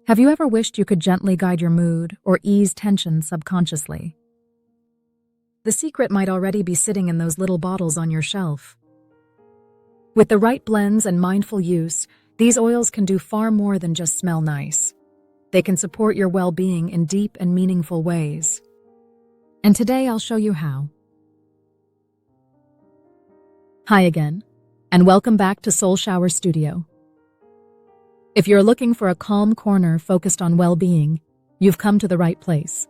Have you ever wished you could gently guide your mood or ease tension subconsciously? The secret might already be sitting in those little bottles on your shelf. With the right blends and mindful use, these oils can do far more than just smell nice. They can support your well-being in deep and meaningful ways. And today I'll show you how. Hi again, and welcome back to SoulShower Studio. If you're looking for a calm corner focused on well-being, you've come to the right place.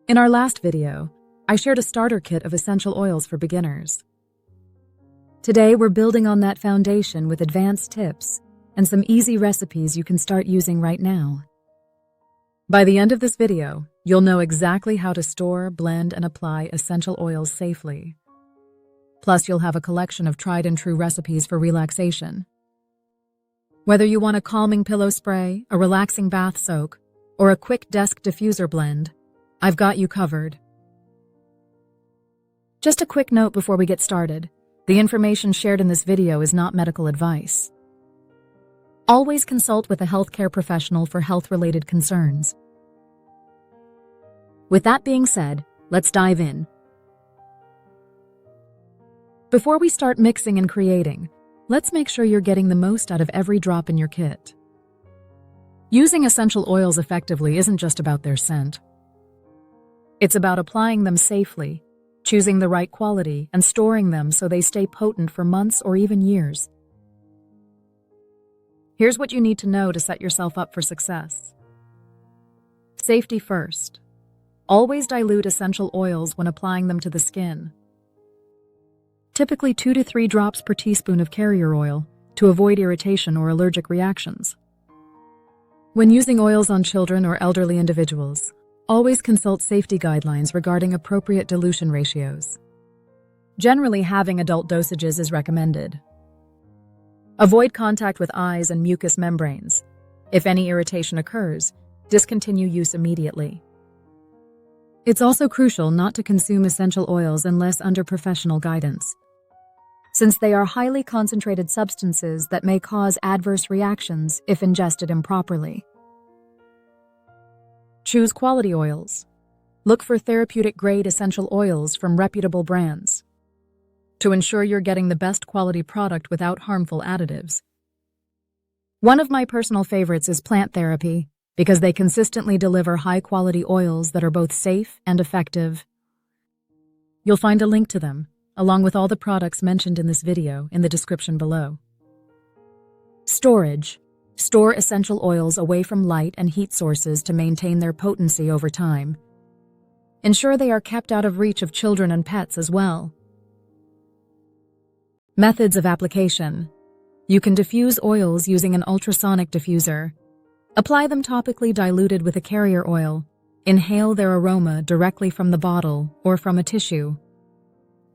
In our last video, I shared a starter kit of essential oils for beginners. Today, we're building on that foundation with advanced tips and some easy recipes you can start using right now. By the end of this video, you'll know exactly how to store, blend, and apply essential oils safely. Plus, you'll have a collection of tried-and-true recipes for relaxation. Whether you want a calming pillow spray, a relaxing bath soak, or a quick desk diffuser blend, I've got you covered. Just a quick note before we get started. The information shared in this video is not medical advice. Always consult with a healthcare professional for health-related concerns. With that being said, let's dive in. Before we start mixing and creating, let's make sure you're getting the most out of every drop in your kit. Using essential oils effectively isn't just about their scent. It's about applying them safely, choosing the right quality, and storing them so they stay potent for months or even years. Here's what you need to know to set yourself up for success. Safety first. Always dilute essential oils when applying them to the skin. Typically 2 to 3 drops per teaspoon of carrier oil to avoid irritation or allergic reactions. When using oils on children or elderly individuals, always consult safety guidelines regarding appropriate dilution ratios. Generally, having adult dosages is recommended. Avoid contact with eyes and mucous membranes. If any irritation occurs, discontinue use immediately. It's also crucial not to consume essential oils unless under professional guidance, since they are highly concentrated substances that may cause adverse reactions if ingested improperly. Choose quality oils. Look for therapeutic-grade essential oils from reputable brands to ensure you're getting the best quality product without harmful additives. One of my personal favorites is Plant Therapy because they consistently deliver high-quality oils that are both safe and effective. You'll find a link to them, along with all the products mentioned in this video, in the description below. Storage. Store essential oils away from light and heat sources to maintain their potency over time. Ensure they are kept out of reach of children and pets as well. Methods of application. You can diffuse oils using an ultrasonic diffuser. Apply them topically diluted with a carrier oil. Inhale their aroma directly from the bottle or from a tissue,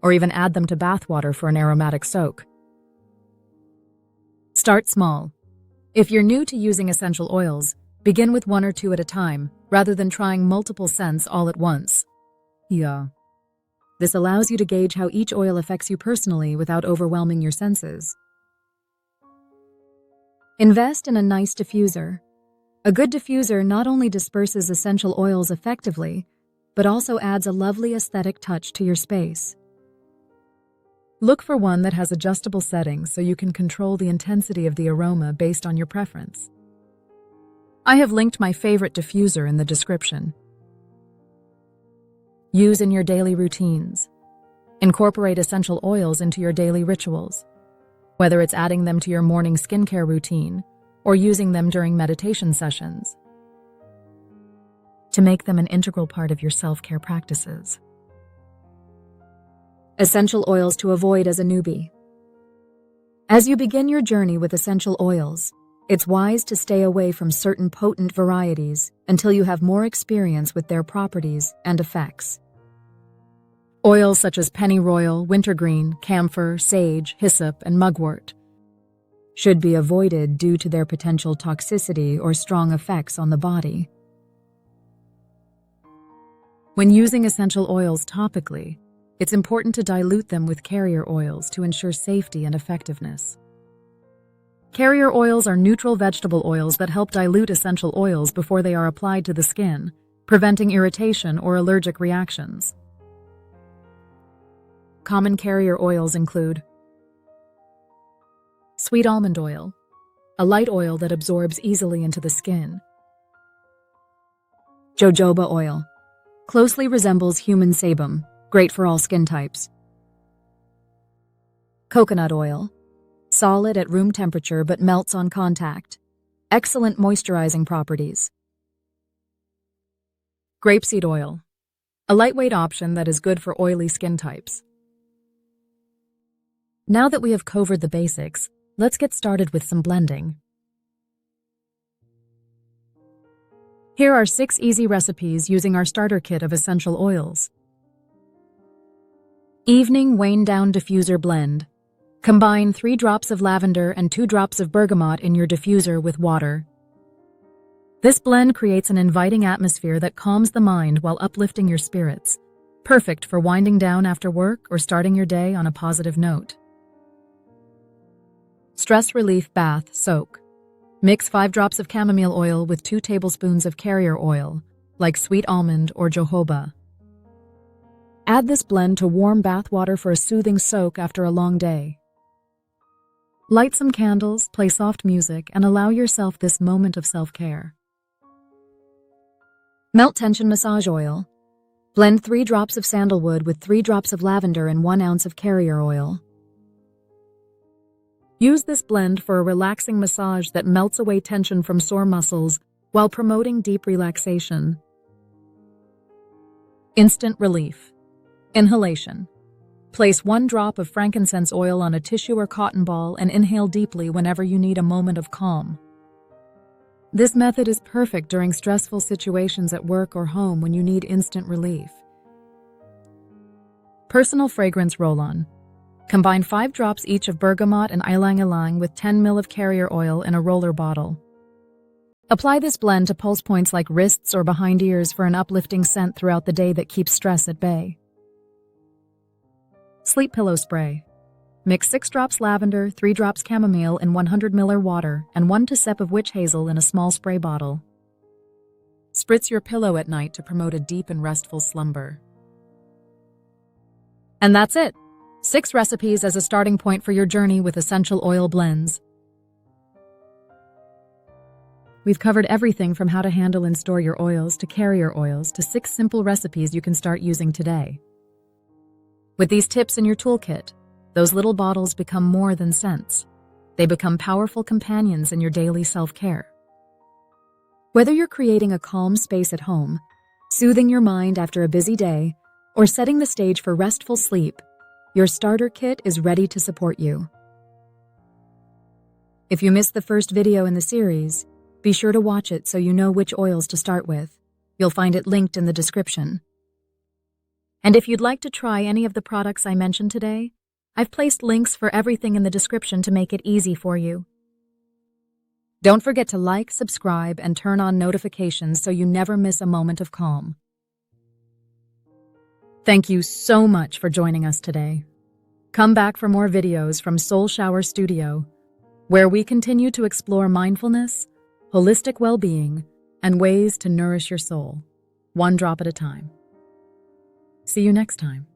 or even add them to bath water for an aromatic soak. Start small. If you're new to using essential oils, begin with 1 or 2 at a time, rather than trying multiple scents all at once. This allows you to gauge how each oil affects you personally without overwhelming your senses. Invest in a nice diffuser. A good diffuser not only disperses essential oils effectively, but also adds a lovely aesthetic touch to your space. Look for one that has adjustable settings so you can control the intensity of the aroma based on your preference. I have linked my favorite diffuser in the description. Use in your daily routines. Incorporate essential oils into your daily rituals, whether it's adding them to your morning skincare routine or using them during meditation sessions, to make them an integral part of your self-care practices. Essential oils to avoid as a newbie. As you begin your journey with essential oils, it's wise to stay away from certain potent varieties until you have more experience with their properties and effects. Oils such as pennyroyal, wintergreen, camphor, sage, hyssop, and mugwort should be avoided due to their potential toxicity or strong effects on the body. When using essential oils topically, it's important to dilute them with carrier oils to ensure safety and effectiveness. Carrier oils are neutral vegetable oils that help dilute essential oils before they are applied to the skin, preventing irritation or allergic reactions. Common carrier oils include sweet almond oil, a light oil that absorbs easily into the skin. Jojoba oil, closely resembles human sebum, great for all skin types. Coconut oil, solid at room temperature but melts on contact. Excellent moisturizing properties. Grapeseed oil, a lightweight option that is good for oily skin types. Now that we have covered the basics, let's get started with some blending. Here are 6 easy recipes using our starter kit of essential oils. Evening Wane Down Diffuser Blend. Combine 3 drops of lavender and 2 drops of bergamot in your diffuser with water. This blend creates an inviting atmosphere that calms the mind while uplifting your spirits, perfect for winding down after work or starting your day on a positive note. Stress Relief Bath Soak. Mix 5 drops of chamomile oil with 2 tablespoons of carrier oil, like sweet almond or jojoba. Add this blend to warm bath water for a soothing soak after a long day. Light some candles, play soft music, and allow yourself this moment of self-care. Melt Tension Massage Oil. Blend 3 drops of sandalwood with 3 drops of lavender and 1 ounce of carrier oil. Use this blend for a relaxing massage that melts away tension from sore muscles while promoting deep relaxation. Instant Relief. Inhalation. Place 1 drop of frankincense oil on a tissue or cotton ball and inhale deeply whenever you need a moment of calm. This method is perfect during stressful situations at work or home when you need instant relief. Personal Fragrance Roll-On. Combine 5 drops each of bergamot and ylang-ylang with 10 ml of carrier oil in a roller bottle. Apply this blend to pulse points like wrists or behind ears for an uplifting scent throughout the day that keeps stress at bay. Sleep Pillow Spray. Mix 6 drops lavender, 3 drops chamomile in 100 ml water, and 1 sip of witch hazel in a small spray bottle. Spritz your pillow at night to promote a deep and restful slumber. And that's it! 6 recipes as a starting point for your journey with essential oil blends. We've covered everything from how to handle and store your oils to carrier oils to 6 simple recipes you can start using today. With these tips in your toolkit, those little bottles become more than scents. They become powerful companions in your daily self-care. Whether you're creating a calm space at home, soothing your mind after a busy day, or setting the stage for restful sleep, your starter kit is ready to support you. If you missed the first video in the series, be sure to watch it so you know which oils to start with. You'll find it linked in the description. And if you'd like to try any of the products I mentioned today, I've placed links for everything in the description to make it easy for you. Don't forget to like, subscribe, and turn on notifications so you never miss a moment of calm. Thank you so much for joining us today. Come back for more videos from SoulShower Studio, where we continue to explore mindfulness, holistic well-being, and ways to nourish your soul, one drop at a time. See you next time.